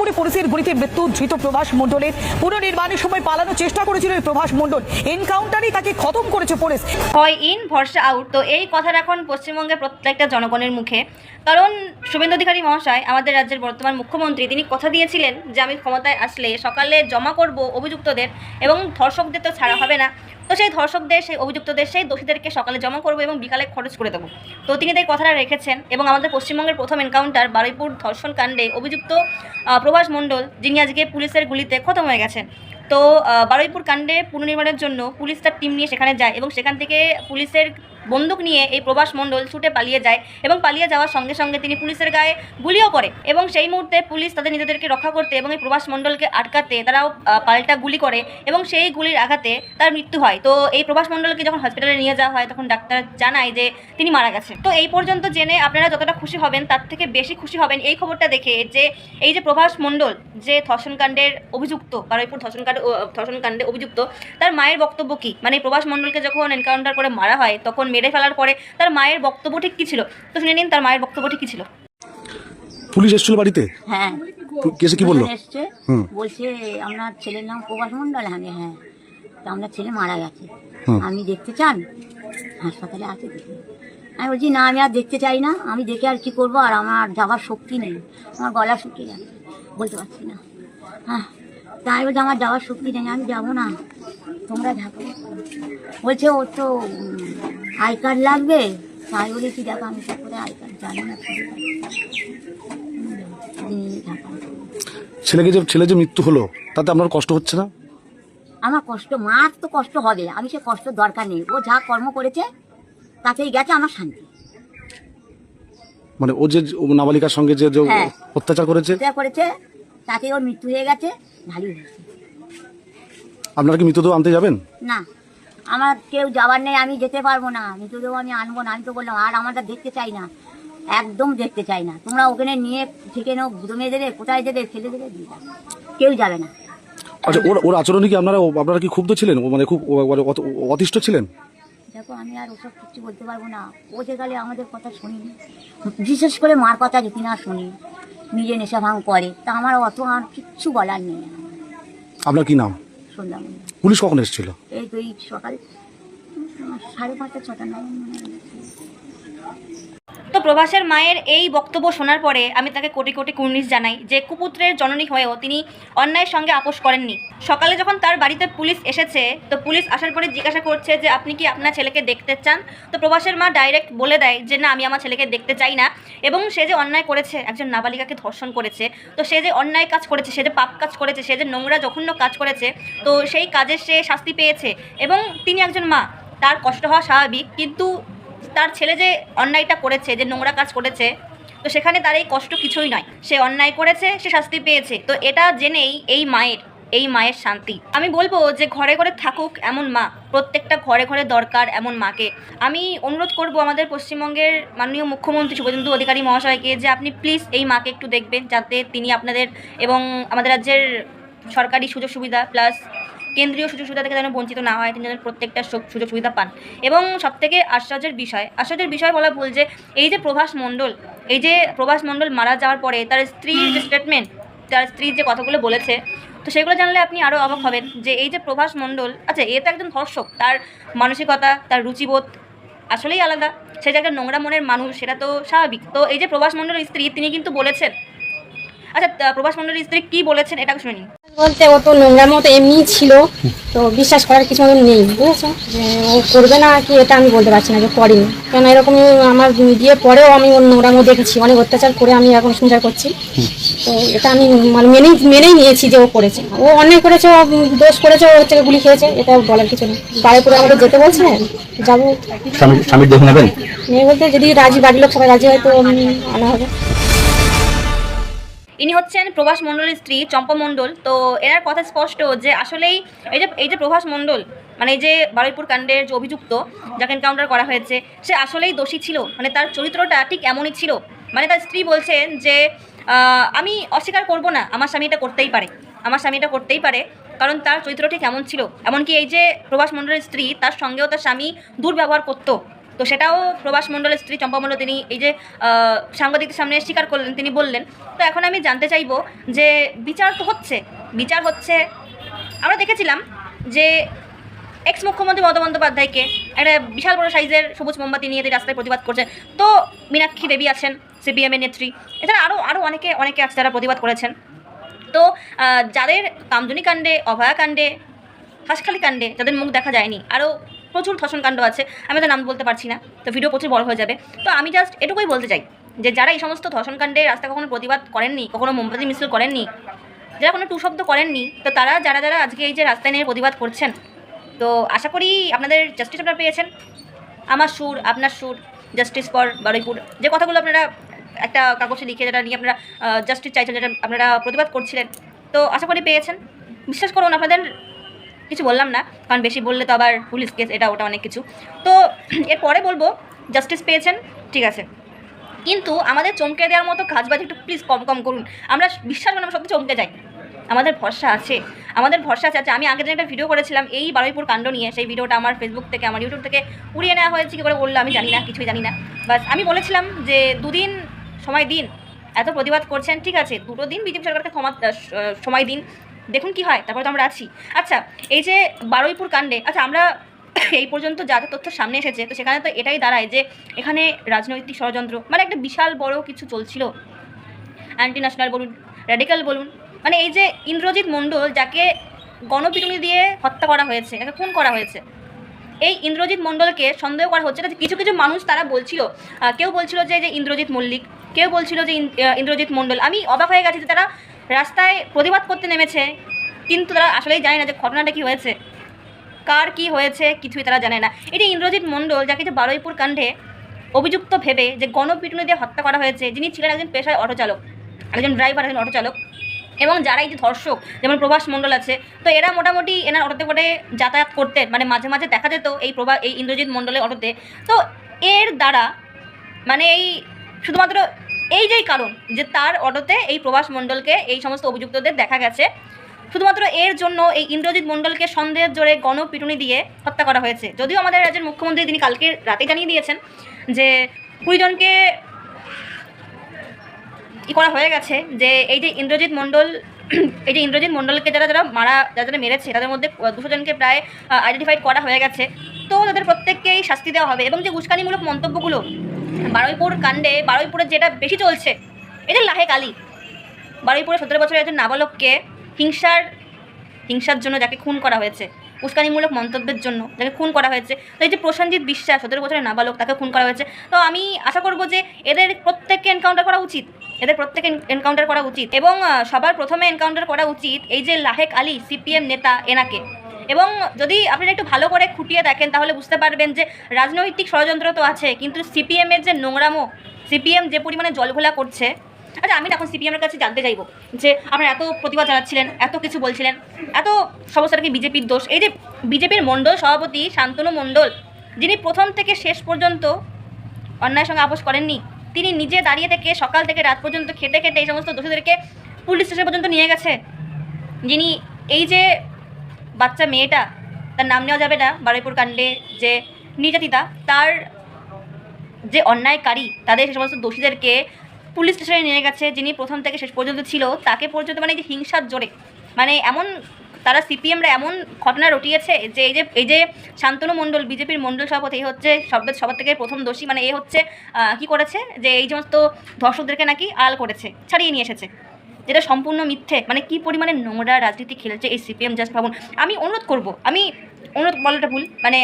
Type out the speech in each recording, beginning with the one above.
বারুইপুরে পুলিশের গুলিতে মৃত্যু ধৃত প্রভাস মণ্ডলের। পুনর্নির্মাণের সময় পালানোর চেষ্টা করেছিল এই প্রভাস মণ্ডল, এনকাউন্টারেই তাকে খতম করেছে পুলিশ। হয় ইন ভরসা আউট, তো এই কথাটা এখন পশ্চিমবঙ্গের প্রত্যেকটা জনগণের মুখে। কারণ শুভেন্দু অধিকারী মহাশয় আমাদের রাজ্যের বর্তমান মুখ্যমন্ত্রী, তিনি কথা দিয়েছিলেন যে আমি ক্ষমতায় আসলে সকালে জমা করব অভিযুক্তদের এবং ধর্ষকদের তো ছাড়া হবে না। তো সেই ধর্ষকদের, সেই অভিযুক্তদের, সেই দোষীদেরকে সকালে জমা করবো এবং বিকালে খরচ করে দেবো। তো তিনি তাই কথাটা রেখেছেন এবং আমাদের পশ্চিমবঙ্গের প্রথম এনকাউন্টার বারুইপুর ধর্ষণ কাণ্ডে অভিযুক্ত প্রভাস মণ্ডল, যিনি আজকে পুলিশের গুলিতে খতম হয়ে গেছেন। তো বারুইপুর কাণ্ডে পুনর্নির্মাণের জন্য পুলিশ তার টিম নিয়ে সেখানে যায় এবং সেখান থেকে পুলিশের বন্দুক নিয়ে এই প্রভাস মণ্ডল ছুটে পালিয়ে যায় এবং পালিয়ে যাওয়ার সঙ্গে সঙ্গে তিনি পুলিশের গায়ে গুলিও করে এবং সেই মুহূর্তে পুলিশ তাদের নিজেদেরকে রক্ষা করতে এবং এই প্রভাস মণ্ডলকে আটকাতে তারাও পাল্টা গুলি করে এবং সেই গুলির আঘাতে তার মৃত্যু হয়। তো এই প্রভাস মণ্ডলকে যখন হসপিটালে নিয়ে যাওয়া হয় তখন ডাক্তার জানায় যে তিনি মারা গেছেন। তো এই পর্যন্ত জেনে আপনারা যতটা খুশি হবেন তার থেকে বেশি খুশি হবেন এই খবরটা দেখে যে এই যে প্রভাস মণ্ডল যে ধর্ষণকাণ্ডের অভিযুক্ত, বারুইপুর ধর্ষণকাণ্ডে অভিযুক্ত, তার মায়ের বক্তব্য কী, মানে প্রভাস মণ্ডলকে যখন এনকাউন্টার করে মারা হয় তখন মেরে ফেলার পরে তার মায়ের বক্তব্য ঠিক কী ছিল, তো শুনে নিন তার মায়ের বক্তব্য ঠিক কী ছিল। পুলিশ এসেছিল বাড়িতে? হ্যাঁ, কেসে কি বললো? এসছে, বলছে আপনার ছেলের নাম প্রভাস মণ্ডল। আমি হ্যাঁ, তা আপনার ছেলে মারা গেছে, আমি দেখতে চান? হাসপাতালে আছে দেখি। আমি বলছি না, আমি আর দেখতে চাই না, আমি দেখে আর কি করবো, আর আমার যাবার শক্তি নেই, আমার গলা শুকিয়ে গেছে, বলতে পারছি না। হ্যাঁ, তাই বলছে আমার যাওয়ার শক্তি নেই, আমি যাবো না, তোমরা থাকো। বলছে ও তো আই কার্ড লাগবে, তাই বলেছি দেখো আমি তো করে আই কার্ড জানি না। ছেলে যে মৃত্যু হলো তাতে আপনার কষ্ট হচ্ছে না? আমার কষ্ট, মার তো কষ্ট হবে, আমি সে কষ্ট দরকার নেই, ও যা কর্ম করেছে তাতেই গেছে আমার শান্তি। মানে ও যে নাবালিকার সঙ্গে যে হ্যাঁ, অত্যাচার করেছে তাতে ওর মৃত্যু হয়ে গেছে, ভালোই হয়েছে। আপনারা কি মৃতদেহ আনতে যাবেন? না, আমার কেউ যাবার নেই, আমি যেতে পারবো না, মৃতদেহ আমি আনবো না। আমি তো বললাম আর আমরা দেখতে চাই না, একদম দেখতে চাই না। তোমরা ওখানে নিয়ে থেকে নাও, দমে দেবে, কোথায় দেবে, ফেলে দেবে, দিয়ে দাও, কেউ যাবে না। আচ্ছা, ওর আচরণে কি আপনারা কি ক্ষুব্ধ ছিলেন? মানে খুব অতিষ্ঠ ছিলেন? দেখো আমি আর ওসব কিছু বলতে পারবো না, ও যে গেলে আমাদের কথা শুনিনি, বিশেষ করে মার কথা যদি না শুনি, নিজে নেশা ভাঙ করে, তা আমার অত আর কিচ্ছু বলার নেই। আপনার কি নাম? শুনলাম। পুলিশ কখন এসেছিল? এই তো এই সকাল 5:30 6টা নাগাদ। তো প্রভাসের মায়ের এই বক্তব্য শোনার পরে আমি তাকে কোটি কোটি কুর্নিশ জানাই যে কুপুত্রের জননী হয়েও তিনি অন্যায়ের সঙ্গে আপোষ করেননি। সকালে যখন তার বাড়িতে পুলিশ এসেছে, তো পুলিশ আসার পরে জিজ্ঞাসা করছে যে আপনি কি আপনার ছেলেকে দেখতে চান, তো প্রভাসের মা ডাইরেক্ট বলে দেয় যে না, আমি আমার ছেলেকে দেখতে চাই না। এবং সে যে অন্যায় করেছে, একজন নাবালিকাকে ধর্ষণ করেছে, তো সে যে অন্যায় কাজ করেছে, সে যে পাপ কাজ করেছে, সে যে নোংরা জঘন্য কাজ করেছে, তো সেই কাজের সে শাস্তি পেয়েছে এবং তিনি একজন মা, তার কষ্ট হওয়া স্বাভাবিক। কিন্তু তার ছেলে যে অন্যায়টা করেছে, যে নোংরা কাজ করেছে, তো সেখানে তার এই কষ্ট কিছুই নয়, সে অন্যায় করেছে, সে শাস্তি পেয়েছে। তো এটা জেনেই এই মায়ের শান্তি। আমি বলবো যে ঘরে ঘরে থাকুক এমন মা, প্রত্যেকটা ঘরে ঘরে দরকার এমন মাকে। আমি অনুরোধ করব আমাদের পশ্চিমবঙ্গের মাননীয় মুখ্যমন্ত্রী শুভেন্দু অধিকারী মহাশয়কে যে আপনি প্লিজ এই মাকে একটু দেখবেন, যাতে তিনি আপনাদের এবং আমাদের রাজ্যের সরকারি সুযোগ সুবিধা প্লাস কেন্দ্রীয় সুযোগ সুবিধা থেকে যেন বঞ্চিত না হয়, তিনি যেন প্রত্যেকটা সুযোগ সুবিধা পান। এবং সবথেকে আশ্চর্যের বিষয় বলা ভুল যে এই যে প্রভাস মণ্ডল মারা যাওয়ার পরে তার স্ত্রীর যে স্টেটমেন্ট, তার স্ত্রী যে কথাগুলো বলেছে, তো সেগুলো জানলে আপনি আরও অবাক হবেন যে এই যে প্রভাস মণ্ডল, আচ্ছা এ তো একজন ধর্ষক, তার মানসিকতা, তার রুচিবোধ আসলেই আলাদা, সে যে একটা নোংরা মনের মানুষ, সেটা তো স্বাভাবিক। তো এই যে প্রভাস মণ্ডলের স্ত্রী, তিনি কিন্তু বলেছেন, আচ্ছা প্রভাস মণ্ডলের স্ত্রী কী বলেছেন এটা শুনে নিন। বলতে ও তো নোংরা মতো এমনিই ছিল, তো বিশ্বাস করার কিছু মতন নেই, বুঝেছো, যে ও করবে না কি এটা আমি বলতে পারছি না যে করেনি, কেন এরকমই আমার বিয়ে পরেও আমি ওর নোংরামো দেখেছি, অনেক অত্যাচার করে আমি এখন সংসার করছি। তো এটা আমি মানে মেনেই নিয়েছি যে ও করেছে, ও অন্যায় করেছে, ও দোষ করেছে, ও হচ্ছে গুলি খেয়েছে, এটা বলার কিছু নেই। বাড়িপুরে আমাদের যেতে বলছে, যাবো। স্বামীর দেখে নেবেন? মেয়ে বলতে যদি বাড়ির লোক সবাই রাজি হয় তো আনা হবে। ইনি হচ্ছেন প্রভাস মণ্ডলের স্ত্রী চম্পা মণ্ডল। তো এনার কথা স্পষ্ট যে আসলেই এই যে প্রভাস মণ্ডল, মানে এই যে বারুইপুর কাণ্ডের যে অভিযুক্ত, যাকে এনকাউন্টার করা হয়েছে, সে আসলেই দোষী ছিল, মানে তার চরিত্রটা ঠিক এমনই ছিল। মানে তার স্ত্রী বলছেন যে আমি অস্বীকার করব না, আমার স্বামী এটা করতেই পারে, কারণ তার চরিত্র ঠিক এমন ছিল। এমনকি এই যে প্রভাস মণ্ডলের স্ত্রী, তার সঙ্গেও তার স্বামী দুর্ব্যবহার করতো, তো সেটাও প্রভাস মণ্ডলের স্ত্রী চম্পা মণ্ডল তিনি এই যে সাংবাদিকদের সামনে স্বীকার করলেন, তিনি বললেন। তো এখন আমি জানতে চাইবো যে বিচার তো হচ্ছে, বিচার হচ্ছে। আমরা দেখেছিলাম যে এক্স মুখ্যমন্ত্রী মমতা বন্দ্যোপাধ্যায়কে একটা বিশাল বড় সাইজের সবুজ মোমবাতি নিয়ে রাস্তায় প্রতিবাদ করছেন। তো মীনাক্ষী দেবী আছেন সিপিএমের নেত্রী, এছাড়া আরও অনেকে আছে যারা প্রতিবাদ করেছেন। তো যাদের কামদুনি কাণ্ডে, অভয়া কাণ্ডে, হাঁসখালি কাণ্ডে যাদের মুখ দেখা যায়নি, আরও প্রচুর ধর্ষণ কাণ্ড আছে, আমি তো নাম বলতে পারছি না, তো ভিডিও প্রচুর বড় হয়ে যাবে। তো আমি জাস্ট এটুকুই বলতে চাই যে যারা এই সমস্ত ধর্ষণ কাণ্ডে রাস্তায় কখনো প্রতিবাদ করেননি, কখনো মোমবাতি মিছিল করেননি, যারা কোনো টু শব্দ করেননি, তো তারা যারা আজকে এই যে রাস্তায় নিয়ে প্রতিবাদ করছেন, তো আশা করি আপনাদের জাস্টিস আপনারা পেয়েছেন। আমার সুর, আপনার সুর, জাস্টিস ফর বারুইপুর, যে কথাগুলো আপনারা একটা কাগজে লিখে যেটা নিয়ে আপনারা জাস্টিস চাইছেন, যেটা আপনারা প্রতিবাদ করছিলেন, তো আশা করি পেয়েছেন। বিশ্বাস করুন, আপনাদের কিছু বললাম না, কারণ বেশি বললে তো আবার পুলিশ কেস, এটা ওটা অনেক কিছু। তো এরপরে বলবো জাস্টিস পেয়েছেন, ঠিক আছে, কিন্তু আমাদের চমকে দেওয়ার মতো কাজবাজ একটু প্লিজ কম করুন। আমরা বিশ্বাস করি, আমরা সত্যি চমকে যাই, আমাদের ভরসা আছে, আচ্ছা আমি আগের দিন একটা ভিডিও করেছিলাম এই বারুইপুর কাণ্ড নিয়ে, সেই ভিডিওটা আমার ফেসবুক থেকে, আমার ইউটিউব থেকে উড়িয়ে নেওয়া হয়েছে, কী করে বললো আমি জানি না, কিছুই জানি না। বাস আমি বলেছিলাম যে 2 দিন সময় দিন, এত প্রতিবাদ করছেন, ঠিক আছে 2 দিন বিজেপি সরকারকে সময় দিন, দেখুন কি হয়, তারপরে তো আমরা আছি। আচ্ছা, এই যে বারুইপুর কাণ্ডে, আচ্ছা আমরা এই পর্যন্ত যা যা তথ্য সামনে এসেছে, তো সেখানে তো এটাই দাঁড়ায় যে এখানে রাজনৈতিক ষড়যন্ত্র, মানে একটা বিশাল বড় কিছু চলছিল, অ্যান্টি ন্যাশনাল বলুন, র্যাডিক্যাল বলুন, মানে এই যে ইন্দ্রজিৎ মণ্ডল যাকে গণপিটুনি দিয়ে হত্যা করা হয়েছে, যাকে খুন করা হয়েছে, এই ইন্দ্রজিৎ মণ্ডলকে সন্দেহ করা হচ্ছে। কিছু কিছু মানুষ তারা বলছিল, কেউ বলছিল যে ইন্দ্রজিৎ মল্লিক, কেউ বলছিল যে ইন্দ্রজিৎ মণ্ডল। আমি অবাক হয়ে গেছি যে তারা রাস্তায় প্রতিবাদ করতে নেমেছে, কিন্তু তারা আসলেই জানে না যে ঘটনাটা কী হয়েছে, কার কি হয়েছে, কিছুই তারা জানে না। এটি ইন্দ্রজিৎ মণ্ডল, যাকে যে বারুইপুর কাণ্ডে অভিযুক্ত ভেবে যে গণপিটুনি দিয়ে হত্যা করা হয়েছে, যিনি ছিলেন একজন পেশায় অটো চালক, একজন ড্রাইভার, একজন অটো চালক। এবং যারা এই যে ধর্ষক, যেমন প্রভাস মণ্ডল আছে, তো এরা মোটামুটি এনার অটোতে করে যাতায়াত করতেন, মানে মাঝে মাঝে দেখা যেত এই ইন্দ্রজিৎ মণ্ডলের অটোতে। তো এর দ্বারা মানে এই শুধুমাত্র এই যেই কারণ যে তার অটোতে এই প্রভাস মণ্ডলকে, এই সমস্ত অভিযুক্তদের দেখা গেছে, শুধুমাত্র এর জন্য এই ইন্দ্রজিৎ মণ্ডলকে সন্দেহের জোরে গণপিটুনি দিয়ে হত্যা করা হয়েছে। যদিও আমাদের রাজ্যের মুখ্যমন্ত্রী তিনি কালকে রাতে জানিয়ে দিয়েছেন যে 20 জনকে করা হয়ে গেছে, যে এই যে ইন্দ্রজিৎ মণ্ডলকে যারা মেরেছে, তাদের মধ্যে 200 জনকে প্রায় আইডেন্টিফাইড করা হয়ে গেছে। তো তাদের প্রত্যেককেই শাস্তি দেওয়া হবে। এবং যে উস্কানিমূলক মন্তব্যগুলো বারুইপুর কাণ্ডে, বারুইপুরে যেটা বেশি চলছে, এই যে লাহেক আলী, বারুইপুরে 17 বছরের একজন নাবালককে হিংসার জন্য যাকে খুন করা হয়েছে, উস্কানিমূলক মন্তব্যের জন্য যাকে খুন করা হয়েছে, তো এই যে প্রসেনজিৎ বিশ্বাস 17 বছরের নাবালক, তাকে খুন করা হয়েছে। তো আমি আশা করব যে এদের প্রত্যেককে এনকাউন্টার করা উচিত, এবং সবার প্রথমে এনকাউন্টার করা উচিত এই যে লাহেক আলী সিপিএম নেতা, এনাকে। এবং যদি আপনারা একটু ভালো করে খুঁটিয়ে দেখেন তাহলে বুঝতে পারবেন যে রাজনৈতিক ষড়যন্ত্র তো আছে, কিন্তু সিপিএমের যে নোংরামো, সিপিএম যে পরিমাণে জলঘোলা করছে। আচ্ছা, আমি এখন সিপিএমের কাছে জানতে চাইবো যে আপনারা এত প্রতিবাদ জানাচ্ছিলেন, এত কিছু বলছিলেন, এত সমস্যাটা কি বিজেপির দোষ? এই যে বিজেপির মণ্ডল সভাপতি শান্তনু মণ্ডল, যিনি প্রথম থেকে শেষ পর্যন্ত অন্যায়ের সঙ্গে আপোষ করেননি, তিনি নিজে দাঁড়িয়ে থেকে সকাল থেকে রাত পর্যন্ত খেটে এই সমস্ত দোষীদেরকে পুলিশ স্টেশন পর্যন্ত নিয়ে গেছে। যিনি এই যে বাচ্চা মেয়েটা, তার নাম নেওয়া যাবে না, বারুইপুর কাণ্ডে যে নির্যাতিতা, তার যে অন্যায়কারী, তাদের সে সমস্ত দোষীদেরকে পুলিশ স্টেশনে নিয়ে গেছে, যিনি প্রথম থেকে শেষ পর্যন্ত ছিল, তাকে পর্যন্ত মানে যে হিংসার জোরে, মানে এমন তারা সিপিএমরা এমন ঘটনা রটিয়েছে যে এই যে শান্তনু মণ্ডল, বিজেপির মণ্ডল সভাপতি, এই হচ্ছে সবার থেকে প্রথম দোষী। মানে এ হচ্ছে কি করেছে যে এই সমস্ত ধর্ষকদেরকে নাকি আড়াল করেছে, ছাড়িয়ে নিয়ে এসেছে, যেটা সম্পূর্ণ মিথ্যে। মানে কি পরিমাণে নোংরা রাজনীতি খেলেছে এই সিপিএম, জাস্ট ভাবুন। আমি অনুরোধ বলাটা ভুল, মানে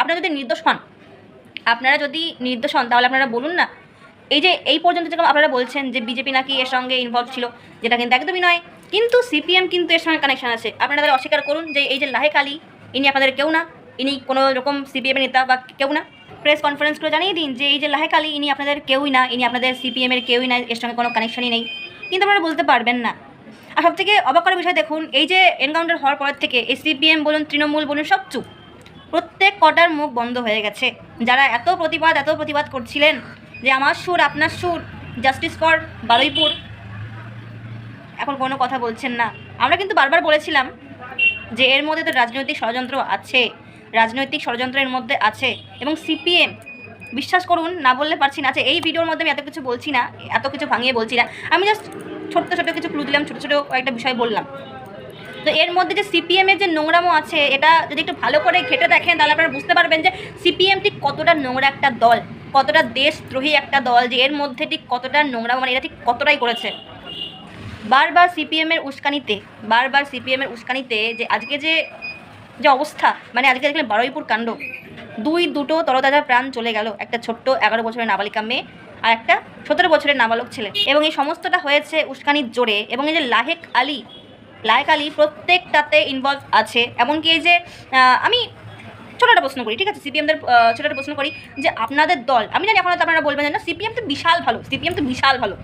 আপনারা যদি নির্দোষ হন তাহলে আপনারা বলুন না। এই পর্যন্ত যেরকম আপনারা বলছেন যে বিজেপি নাকি এর সঙ্গে ইনভলভ ছিল, যেটা কিন্তু একদমই নয়, কিন্তু সিপিএম কিন্তু এর সঙ্গে কানেকশন আছে। আপনারা তাহলে অস্বীকার করুন যে এই যে লাহেক আলী, ইনি আপনাদের কেউ না, ইনি কোনো রকম সিপিএমের নেতা বা কেউ না। প্রেস কনফারেন্স করে জানিয়ে দিন যে এই যে লাহেক আলী, ইনি আপনাদের কেউই না, ইনি আপনাদের সিপিএমের কেউই না, এর সঙ্গে কোনো কানেকশনই নেই, কিন্তু আপনারা বলতে পারবেন না। আর সবথেকে অবাক করার বিষয় দেখুন, এই যে এনকাউন্টার হওয়ার পর থেকে এই সিপিএম বলুন, তৃণমূল বলুন, সব চুপ, প্রত্যেক কটার মুখ বন্ধ হয়ে গেছে। যারা এত প্রতিবাদ করছিলেন যে আমার সুর, আপনার সুর, জাস্টিস ফর বারুইপুর, এখন কোনো কথা বলছেন না। আমরা কিন্তু বারবার বলেছিলাম যে এর মধ্যে তো রাজনৈতিক ষড়যন্ত্র আছে, রাজনৈতিক ষড়যন্ত্রের মধ্যে আছে, এবং সিপিএম বিশ্বাস করুন, না বললে পারছি না। আচ্ছা, এই ভিডিওর মধ্যে আমি এত কিছু বলছি না, এত কিছু ভাঙিয়ে বলছি না, আমি জাস্ট ছোট্ট ছোট কিছু ক্লু দিলাম, ছোটো ছোটো একটা বিষয় বললাম। তো এর মধ্যে যে সিপিএমের যে নোংরামো আছে, এটা যদি একটু ভালো করে ঘেটে দেখেন তাহলে আপনারা বুঝতে পারবেন যে সিপিএম ঠিক কতটা নোংরা একটা দল, কতটা দেশদ্রোহী একটা দল, যে এর মধ্যে ঠিক কতটা নোংরামো, মানে এটা ঠিক কতটাই করেছে। বারবার সিপিএমের উস্কানিতে যে আজকে যে অবস্থা, মানে আজকে দেখলে বারুইপুর কাণ্ড, দুটো তরতাজা প্রাণ চলে গেল, একটা ছোট্ট 11 বছরের নাবালিকা মেয়ে আর একটা 17 বছরের নাবালক ছেলে। এবং এই সমস্তটা হয়েছে উস্কানির জোরে। এবং এই যে লাহেক আলী প্রত্যেকটাতে ইনভলভ আছে। এমনকি এই যে আমি ছোটো একটা প্রশ্ন করি, ঠিক আছে, সিপিএমদের ছোটো একটা প্রশ্ন করি যে আপনাদের দল, আমি জানি এখন হয়তো আপনারা বলবেন না সিপিএম তো বিশাল ভালো,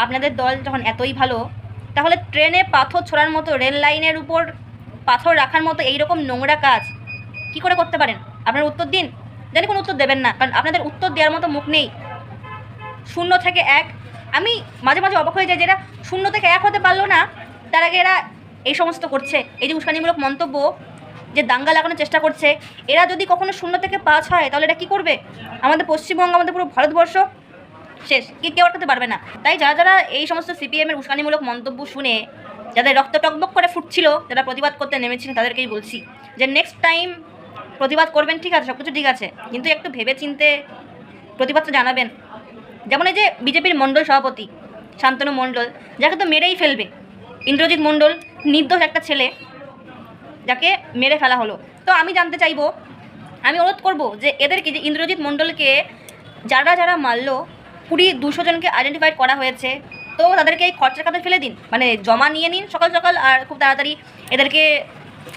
আপনাদের দল যখন এতই ভালো, তাহলে ট্রেনে পাথর ছোড়ার মতো, রেল লাইনের উপর পাথর রাখার মতো এইরকম নোংরা কাজ কি করে করতে পারেন? আপনারা উত্তর দিন। জানি কোনো উত্তর দেবেন না, কারণ আপনাদের উত্তর দেওয়ার মতো মুখ নেই। 0 থেকে 1, আমি মাঝে মাঝে অবাক হয়ে যাই, যেটা 0 থেকে 1 হতে পারলো না, তার আগে এরা এই সমস্ত করছে। এই যে উস্কানিমূলক মন্তব্য, যে দাঙ্গা লাগানোর চেষ্টা করছে, এরা যদি কখনো 0 থেকে 5 হয় তাহলে এটা কী করবে? আমাদের পশ্চিমবঙ্গ, আমাদের পুরো ভারতবর্ষ শেষ, কেউ আটকাতে পারবে না। তাই যারা এই সমস্ত সিপিএমের উস্কানিমূলক মন্তব্য শুনে যাদের রক্ত টকবক করে ফুটছিল, যারা প্রতিবাদ করতে নেমেছিলেন, তাদেরকেই বলছি যে নেক্সট টাইম প্রতিবাদ করবেন, ঠিক আছে, সব কিছু ঠিক আছে, কিন্তু একটু ভেবে চিনতে প্রতিবাদটা জানাবেন। যেমন এই যে বিজেপির মণ্ডল সভাপতি শান্তনু মণ্ডল, যাকে তো মেরেই ফেলবে, ইন্দ্রজিৎ মণ্ডল, নির্দোষ একটা ছেলে, যাকে মেরে ফেলা হলো। তো আমি জানতে চাইবো, আমি অনুরোধ করব যে এদেরকে, যে ইন্দ্রজিৎ মণ্ডলকে যারা মারলো, 200 জনকে আইডেন্টিফাইড করা হয়েছে, তো তাদেরকে এই খরচার খাতে ফেলে দিন, মানে জমা নিয়ে নিন সকাল সকাল, আর খুব তাড়াতাড়ি এদেরকে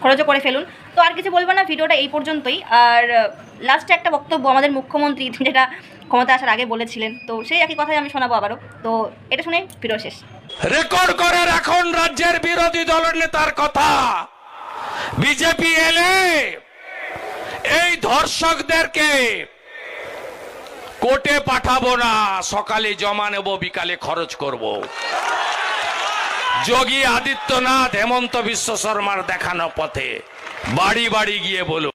খরচও করে ফেলুন। তো আর কিছু বলবো না, ভিডিওটা এই পর্যন্তই। আর লাস্টে একটা বক্তব্য আমাদের মুখ্যমন্ত্রী যেটা ক্ষমতা আসার আগে বলেছিলেন, তো সেই একই কথাই আমি শোনাবো আবারও। তো এটা শুনে ভিডিও শেষ। রেকর্ড করে রাখুন রাজ্যের বিরোধী দলের নেতার কথা। বিজেপি এলে এই ধর্ষকদেরকে কোর্টে পাঠাবো না, সকালে জমা নেব, বিকালে খরচ করব। যোগী আদিত্যনাথ, হেমন্ত বিশ্ব শর্মার দেখানো পথে বাড়ি বাড়ি গিয়ে বলুন।